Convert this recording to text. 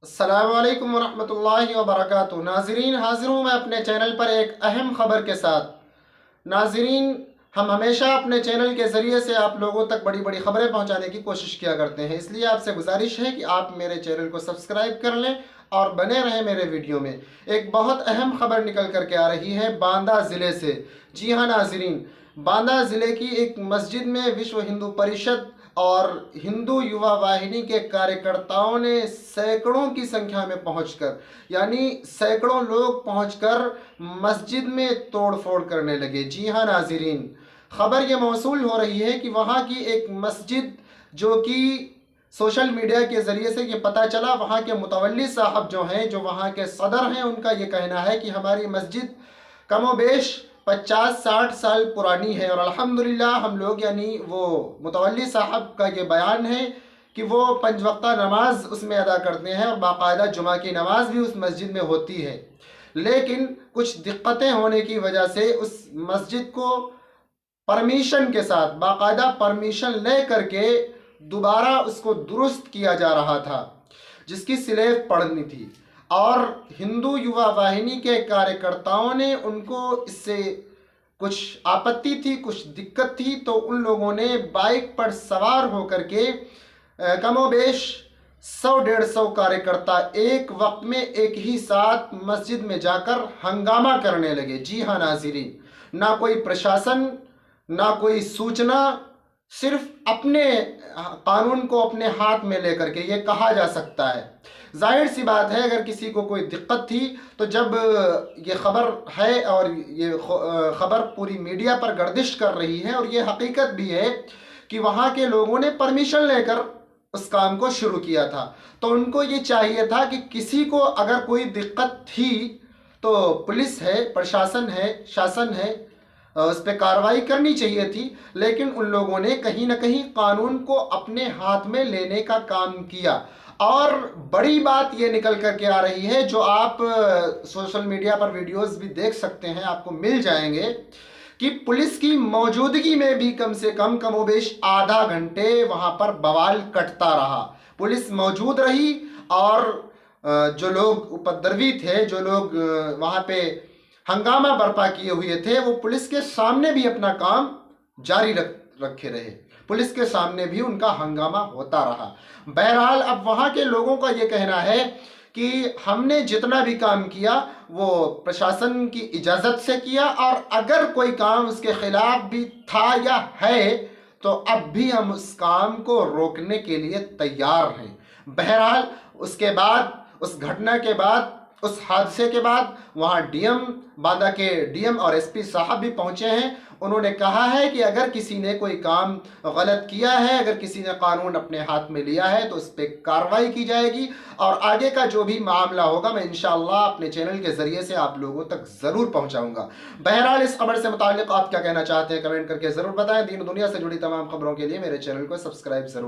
अस्सलामु अलैकुम वरहमतुल्लाहि वबरकातुहू। नाज़रीन, हाज़िर हूँ मैं अपने चैनल पर एक अहम ख़बर के साथ। नाज़रीन, हम हमेशा अपने चैनल के ज़रिए से आप लोगों तक बड़ी बड़ी ख़बरें पहुँचाने की कोशिश किया करते हैं, इसलिए आपसे गुजारिश है कि आप मेरे चैनल को सब्सक्राइब कर लें और बने रहें मेरे वीडियो में। एक बहुत अहम ख़बर निकल कर के आ रही है बांदा ज़िले से। जी हाँ नाज़रीन, बांदा ज़िले की एक मस्जिद में विश्व हिंदू परिषद और हिंदू युवा वाहिनी के कार्यकर्ताओं ने सैकड़ों की संख्या में पहुंचकर, यानी सैकड़ों लोग पहुंचकर मस्जिद में तोड़फोड़ करने लगे। जी हाँ नाज़रीन, खबर ये मौसूल हो रही है कि वहाँ की एक मस्जिद, जो कि सोशल मीडिया के ज़रिए से ये पता चला, वहाँ के मुतवल्ली साहब जो हैं, जो वहाँ के सदर हैं, उनका ये कहना है कि हमारी मस्जिद कमोबेश 50-60 साल पुरानी है और अल्हम्दुलिल्लाह हम लोग, यानी वो मुतवल्ली साहब का ये बयान है कि वो 5 वक्ता नमाज उसमें अदा करते हैं और बाकायदा जुमा की नमाज भी उस मस्जिद में होती है। लेकिन कुछ दिक्कतें होने की वजह से उस मस्जिद को परमिशन के साथ, बाकायदा परमिशन ले करके दोबारा उसको दुरुस्त किया जा रहा था, जिसकी स्लेब पड़नी थी। और हिंदू युवा वाहिनी के कार्यकर्ताओं ने, उनको इससे कुछ आपत्ति थी, कुछ दिक्कत थी, तो उन लोगों ने बाइक पर सवार होकर के कमोबेश 100-150 कार्यकर्ता एक वक्त में एक ही साथ मस्जिद में जाकर हंगामा करने लगे। जी हाँ नाज़रीन, ना कोई प्रशासन, ना कोई सूचना, सिर्फ अपने कानून को अपने हाथ में लेकर के, ये कहा जा सकता है। जाहिर सी बात है, अगर किसी को कोई दिक्कत थी तो जब ये ख़बर है और ये ख़बर पूरी मीडिया पर गर्दिश कर रही है और ये हकीकत भी है कि वहाँ के लोगों ने परमिशन लेकर उस काम को शुरू किया था, तो उनको ये चाहिए था कि किसी को अगर कोई दिक्कत थी तो पुलिस है, प्रशासन है, शासन है, उस पर कार्रवाई करनी चाहिए थी। लेकिन उन लोगों ने कहीं ना कहीं कानून को अपने हाथ में लेने का काम किया। और बड़ी बात ये निकल करके आ रही है, जो आप सोशल मीडिया पर वीडियोस भी देख सकते हैं, आपको मिल जाएंगे, कि पुलिस की मौजूदगी में भी कम से कम कमोबेश आधा घंटे वहां पर बवाल कटता रहा। पुलिस मौजूद रही और जो लोग उपद्रवी थे, जो लोग वहां पे हंगामा बर्पा किए हुए थे, वो पुलिस के सामने भी अपना काम जारी रखे रहे। पुलिस के सामने भी उनका हंगामा होता रहा। बहरहाल अब वहाँ के लोगों का ये कहना है कि हमने जितना भी काम किया वो प्रशासन की इजाज़त से किया, और अगर कोई काम उसके खिलाफ भी था या है तो अब भी हम उस काम को रोकने के लिए तैयार हैं। बहरहाल उसके बाद, उस घटना के बाद, उस हादसे के बाद वहाँ डीएम, बांदा के डीएम और एसपी साहब भी पहुँचे हैं। उन्होंने कहा है कि अगर किसी ने कोई काम गलत किया है, अगर किसी ने कानून अपने हाथ में लिया है, तो उस पर कार्रवाई की जाएगी और आगे का जो भी मामला होगा मैं इंशाअल्लाह अपने चैनल के ज़रिए से आप लोगों तक ज़रूर पहुँचाऊँगा। बहरहाल इस खबर से मुताल्लिक़ आप क्या कहना चाहते हैं, कमेंट करके ज़रूर बताएँ। दीन दुनिया से जुड़ी तमाम खबरों के लिए मेरे चैनल को सब्सक्राइब ज़रूर